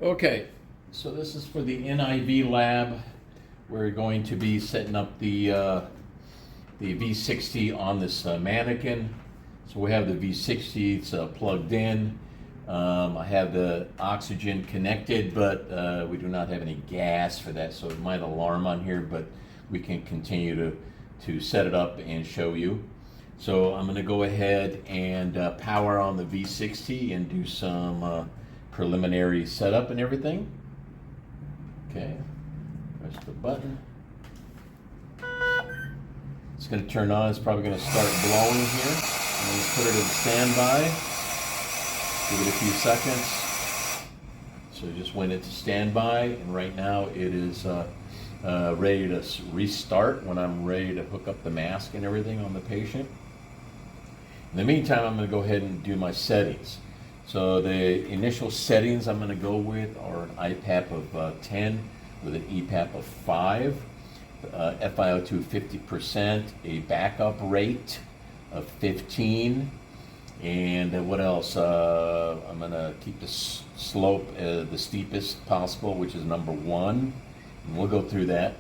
Okay, so this is for the NIV lab. We're going to be setting up the V60 on this mannequin. So we have the V60, it's plugged in. I have the oxygen connected, but we do not have any gas for that, so it might alarm on here, but we can continue to set it up and show you. So I'm going to go ahead and power on the V60 and do some preliminary setup and everything. Okay, press the button. It's going to turn on. It's probably going to start blowing here. I'm going to put it in standby. Give it a few seconds. So it just went into standby, and right now it is ready to restart when I'm ready to hook up the mask and everything on the patient. In the meantime, I'm going to go ahead and do my settings. So the initial settings I'm going to go with are an IPAP of 10 with an EPAP of 5, FiO2 50%, a backup rate of 15, and what else? I'm going to keep the slope the steepest possible, which is number 1, and we'll go through that.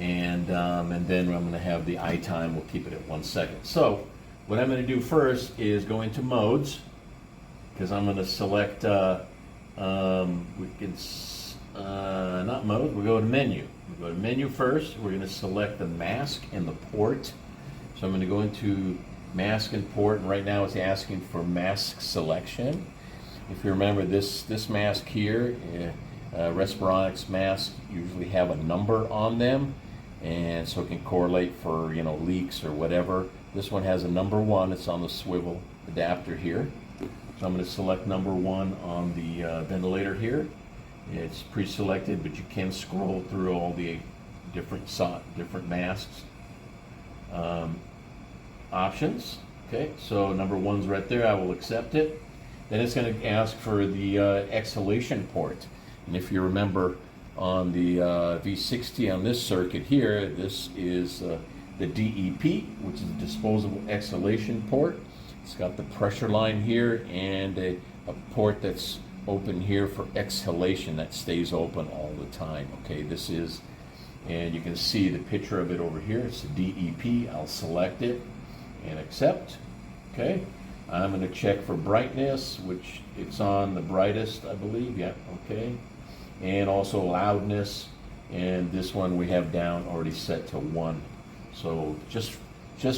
And then I'm going to have the eye time, we'll keep it at 1 second. So what I'm going to do first is go into modes, because I'm going to select, not mode, we'll go to menu. We'll go to menu first. We're going to select the mask and the port. So I'm going to go into mask and port, and right now it's asking for mask selection. If you remember this mask here, Respironics masks usually have a number on them, and so it can correlate for leaks or whatever. This one has a number 1. It's on the swivel adapter here. So I'm going to select number 1 on the ventilator here. It's pre-selected, but you can scroll through all the different masks options. Okay, so number 1's right there. I will accept it. Then it's going to ask for the exhalation port. And if you remember on the V60 on this circuit here, this is the DEP, which is a disposable exhalation port. It's got the pressure line here and a port that's open here for exhalation that stays open all the time. Okay, this is, and you can see the picture of it over here. It's the DEP. I'll select it and accept. Okay, I'm going to check for brightness, which it's on the brightest, I believe. Yeah, okay. And also loudness, and this one we have down already set to 1. So just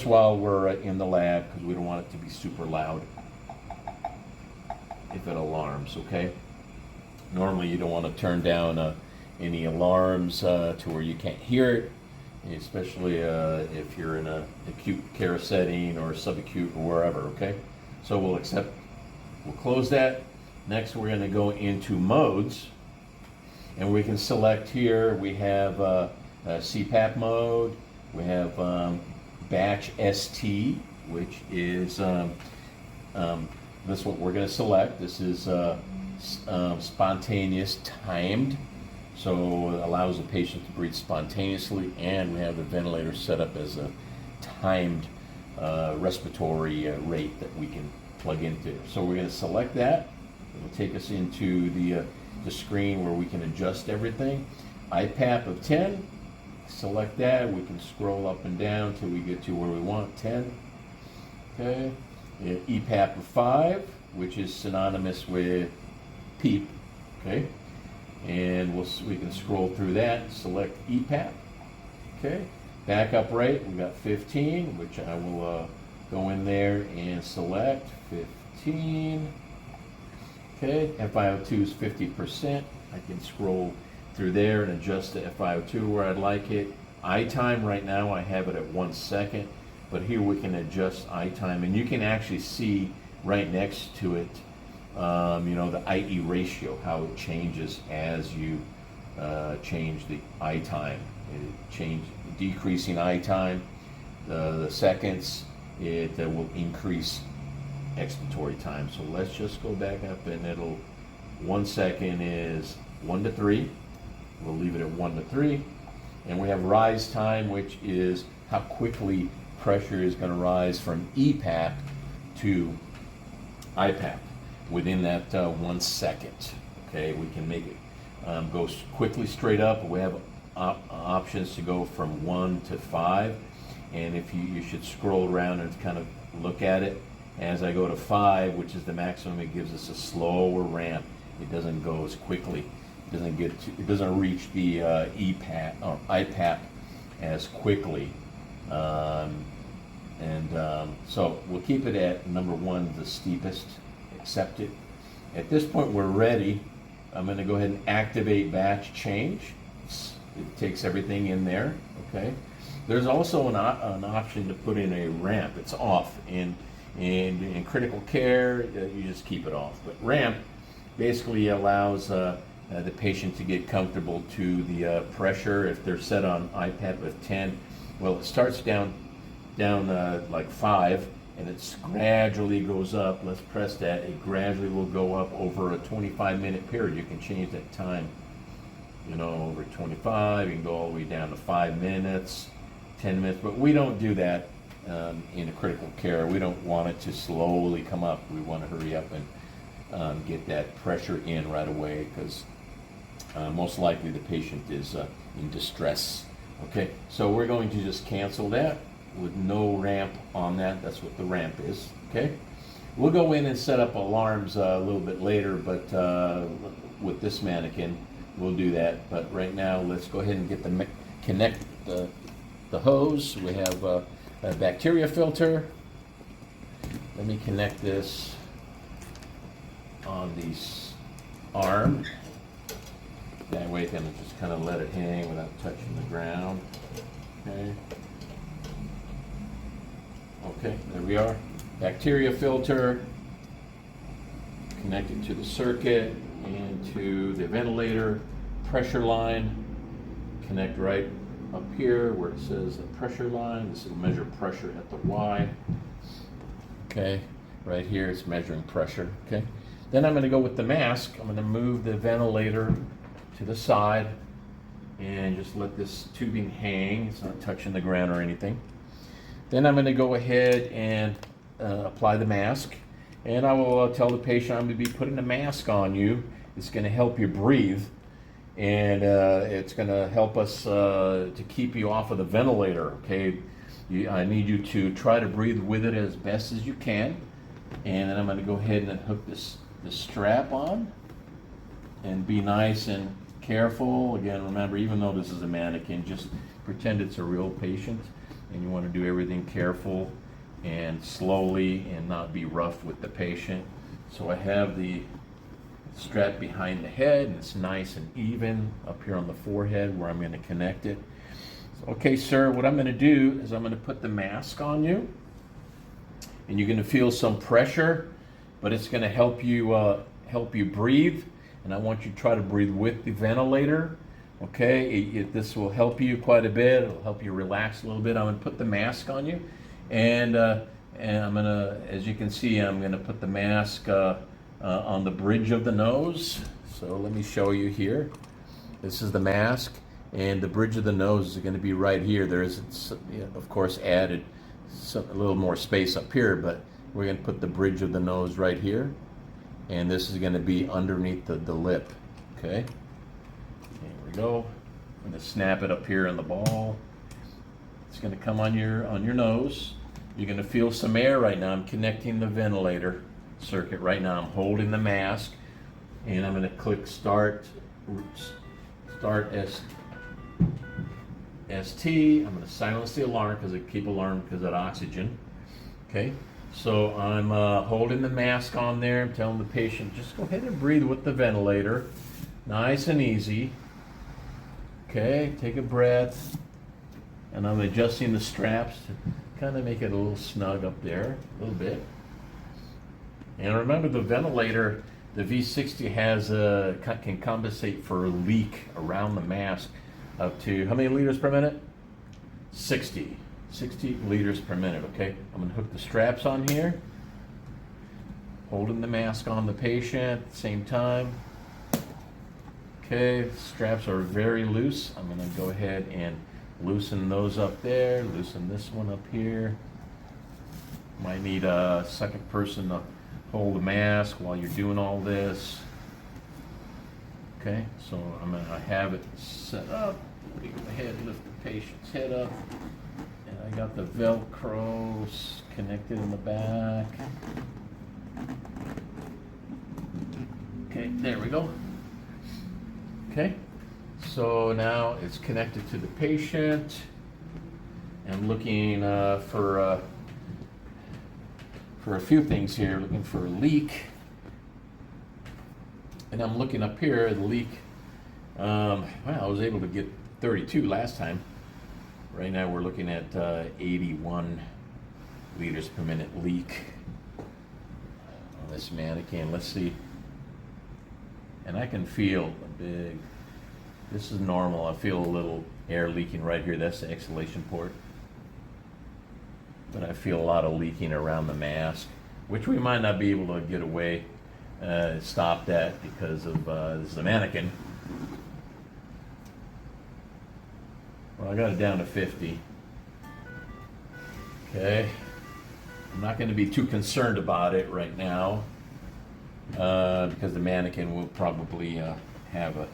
while we're in the lab, because we don't want it to be super loud if it alarms, okay? Normally you don't want to turn down any alarms to where you can't hear it, especially if you're in an acute care setting or subacute or wherever, okay? So we'll close that. Next we're going to go into modes, and we can select here. We have CPAP mode, we have batch ST, which is this is what we're going to select. This is spontaneous timed, so it allows the patient to breathe spontaneously, and we have the ventilator set up as a timed respiratory rate that we can plug into. So we're going to select that. It'll take us into the screen where we can adjust everything. IPAP of 10. Select that. We can scroll up and down till we get to where we want 10. Okay. EPAP of 5, which is synonymous with PEEP. Okay. And we can scroll through that. Select EPAP. Okay. Backup rate, we've got 15, which I will go in there and select 15. Okay. FiO2 is 50%. I can scroll through there and adjust the FiO2 where I'd like it. Eye time right now I have it at 1 second, but here we can adjust eye time, and you can actually see right next to it, the IE ratio, how it changes as you change the eye time. Decreasing eye time, the seconds, it will increase expiratory time. So let's just go back up, and 1 second is 1 to 3. We'll leave it at 1 to 3. And we have rise time, which is how quickly pressure is going to rise from EPAP to IPAP within that 1 second. Okay, we can make it goes quickly straight up. We have options to go from 1 to 5, and if you should scroll around and kind of look at it. As I go to 5, which is the maximum, it gives us a slower ramp. It doesn't go as quickly. It doesn't reach the EPAP or IPAP as quickly. So we'll keep it at number 1, the steepest. Accept it. At this point, we're ready. I'm going to go ahead and activate batch change. It takes everything in there. Okay. There's also an option to put in a ramp. It's off. In critical care, you just keep it off. But ramp basically allows the patient to get comfortable to the pressure. If they're set on IPAP of 10, well, it starts down like 5, and it gradually goes up. Let's press that. It gradually will go up over a 25-minute period. You can change that time, over 25. You can go all the way down to 5 minutes, 10 minutes, but we don't do that in a critical care. We don't want it to slowly come up. We want to hurry up and get that pressure in right away, because most likely the patient is in distress. Okay, so we're going to just cancel that with no ramp on that. That's what the ramp is. Okay, we'll go in and set up alarms a little bit later, but with this mannequin we'll do that. But right now, let's go ahead and get connect the hose. We have a bacteria filter. Let me connect this on the arm. That way, then just kind of let it hang without touching the ground. Okay. Okay, there we are. Bacteria filter. Connect it to the circuit and to the ventilator. Pressure line. Connect right up here where it says the pressure line. This will measure pressure at the Y. Okay, right here it's measuring pressure. Okay. Then I'm going to go with the mask. I'm going to move the ventilator to the side and just let this tubing hang. It's not touching the ground or anything. Then I'm going to go ahead and apply the mask, and I will tell the patient I'm going to be putting a mask on you. It's going to help you breathe, and it's going to help us to keep you off of the ventilator. Okay, I need you to try to breathe with it as best as you can, and then I'm going to go ahead and hook this strap on, and be nice and careful. Again, remember, even though this is a mannequin, just pretend it's a real patient, and you want to do everything careful and slowly and not be rough with the patient. So I have the strap behind the head, and it's nice and even up here on the forehead where I'm going to connect it. Okay, sir, what I'm going to do is I'm going to put the mask on you, and you're going to feel some pressure, but it's going to help you breathe. And I want you to try to breathe with the ventilator. Okay, this will help you quite a bit. It'll help you relax a little bit. I'm going to put the mask on you, and I'm going to, as you can see, I'm going to put the mask on the bridge of the nose. So let me show you here. This is the mask, and the bridge of the nose is going to be right here. There is, of course, added a little more space up here, but we're going to put the bridge of the nose right here. And this is going to be underneath the lip. Okay, there we go. I'm going to snap it up here in the ball. It's going to come on your nose. You're going to feel some air right now. I'm connecting the ventilator circuit right now. I'm holding the mask, and I'm going to click start ST. I'm going to silence the alarm because it keep alarm because of oxygen. Okay. So I'm holding the mask on there. I'm telling the patient, just go ahead and breathe with the ventilator. Nice and easy. Okay, take a breath. And I'm adjusting the straps to kind of make it a little snug up there, a little bit. And remember, the ventilator, the V60 can compensate for a leak around the mask up to, how many liters per minute? 60 liters per minute. Okay, I'm going to hook the straps on here, holding the mask on the patient at the same time. Okay, the straps are very loose. I'm going to go ahead and loosen those up there, loosen this one up here. Might need a second person to hold the mask while you're doing all this. Okay, so I have it set up. Let me go ahead and lift the patient's head up. And I got the Velcro connected in the back. Okay, there we go. Okay, so now it's connected to the patient. I'm looking for a few things here. Looking for a leak, and I'm looking up here. The leak. Well, I was able to get 32 last time. Right now we're looking at 81 liters per minute leak on this mannequin. Let's see. And I can feel a big, this is normal, I feel a little air leaking right here, that's the exhalation port. But I feel a lot of leaking around the mask, which we might not be able to get away, stop that because of this is a mannequin. Well, I got it down to 50. Okay, I'm not going to be too concerned about it right now. Because the mannequin will probably have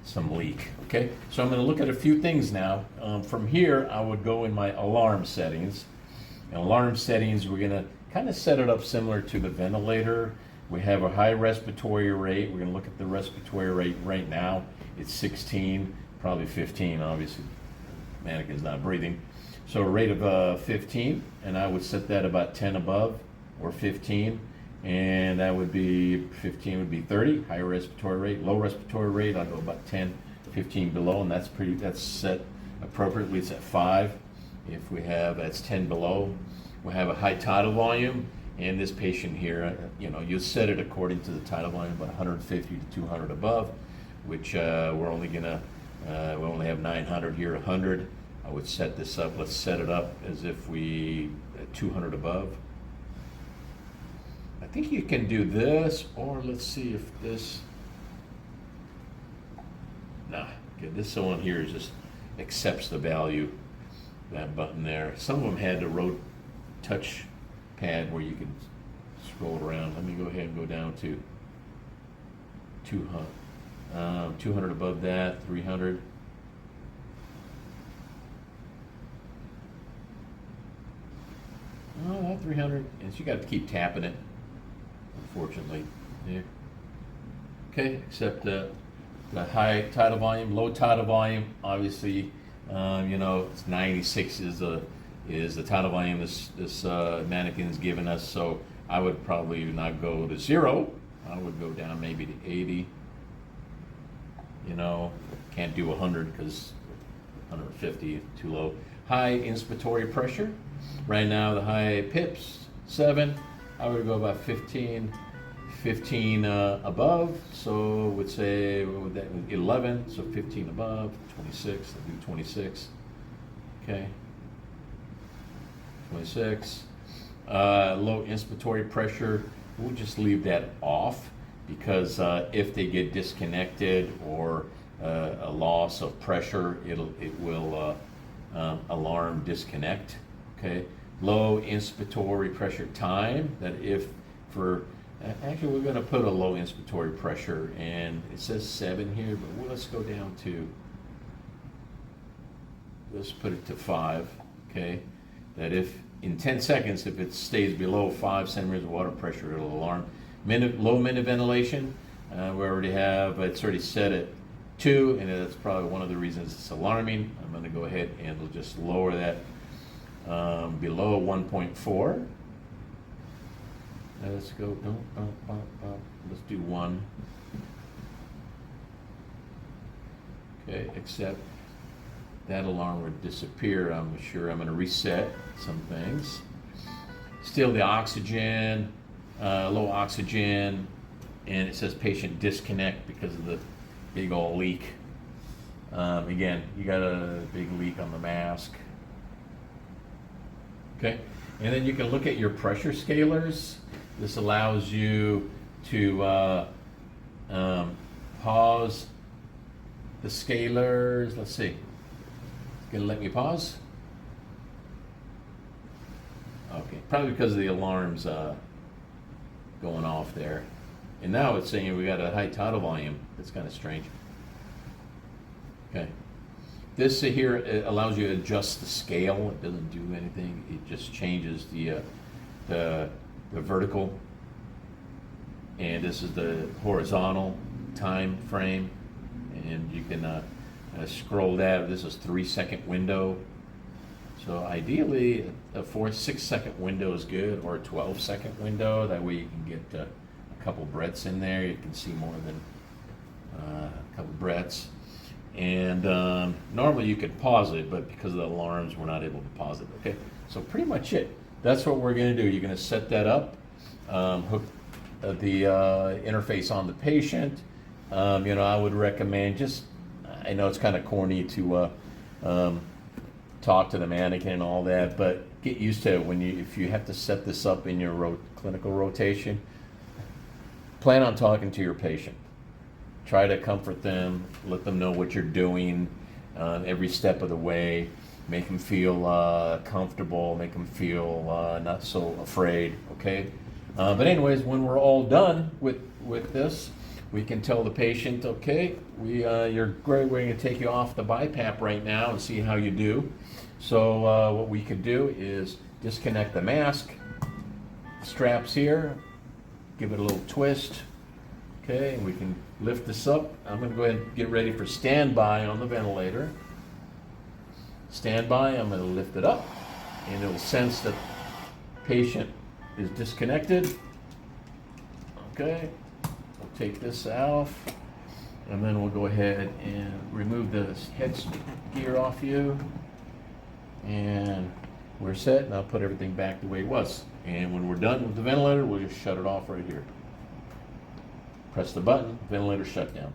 some leak. Okay, so I'm going to look at a few things now. From here, I would go in my alarm settings. In alarm settings, we're going to kind of set it up similar to the ventilator. We have a high respiratory rate. We're going to look at the respiratory rate right now. It's 16, probably 15, obviously. Mannequin's not breathing. So a rate of 15, and I would set that about 10 above or 15. And that would be 15 would be 30, higher respiratory rate. Low respiratory rate, I'll go about 10, 15 below, and that's set appropriately. It's at 5. If we have, that's 10 below. We have a high tidal volume, and this patient here, you set it according to the tidal volume, about 150 to 200 above, which we're only gonna, we only have 900 here, 100. I would set this up, let's set it up as if we, at 200 above. I think you can do this, or let's see if this, okay, this one here just accepts the value, that button there. Some of them had the road touch pad where you can scroll it around. Let me go ahead and go down to 200, 200 above that, 300. Oh, not 300, and you got to keep tapping it. Unfortunately, yeah. Okay, except the high tidal volume, low tidal volume. Obviously, it's 96 is the tidal volume this mannequin's given us. So I would probably not go to 0. I would go down maybe to 80. Can't do 100 because 150 too low. High inspiratory pressure. Right now the high pips 7. I would go about 15 above, so would say, what would that, 11, so 15 above, 26, I'll do 26, okay, 26. Low inspiratory pressure, we'll just leave that off, because if they get disconnected or a loss of pressure, it will alarm disconnect, okay. Low inspiratory pressure time, that if for, actually we're going to put a low inspiratory pressure, and it says 7 here, but let's go down to, let's put it to 5, okay, that if in 10 seconds, if it stays below 5 centimeters of water pressure, it'll alarm. Low minute ventilation, we already have, it's already set at 2, and that's probably one of the reasons it's alarming. I'm going to go ahead and we'll just lower that below 1.4. Let's go, let's do 1. Okay, except that alarm would disappear. I'm sure I'm going to reset some things. Still the oxygen, low oxygen, and it says patient disconnect because of the big old leak. Again, you got a big leak on the mask. Okay, and then you can look at your pressure scalers. This allows you to pause the scalers. Let's see. It's gonna let me pause. Okay, probably because of the alarms going off there. And now it's saying we got a high tidal volume. That's kind of strange. Okay. This here it allows you to adjust the scale. It doesn't do anything. It just changes the vertical. And this is the horizontal time frame. And you can scroll that. This is 3-second window. So ideally, a 6-second window is good, or a 12-second window. That way you can get a couple breaths in there. You can see more than a couple breaths. And normally you could pause it, but because of the alarms, we're not able to pause it. Okay, so pretty much it. That's what we're going to do. You're going to set that up, hook the interface on the patient. I would recommend I know it's kind of corny to talk to the mannequin and all that, but get used to it. If you have to set this up in your clinical rotation, plan on talking to your patient. Try to comfort them, let them know what you're doing every step of the way. Make them feel comfortable, make them feel not so afraid, okay? But anyways, when we're all done with this, we can tell the patient, okay, you're great, we're going to take you off the BiPAP right now and see how you do. So what we could do is disconnect the mask, straps here, give it a little twist, okay, and we can lift this up. I'm going to go ahead and get ready for standby on the ventilator. Standby, I'm going to lift it up, and it will sense that the patient is disconnected. Okay, we'll take this off, and then we'll go ahead and remove the head gear off you, and we're set, and I'll put everything back the way it was. And when we're done with the ventilator, we'll just shut it off right here. Press the button, ventilator shut down.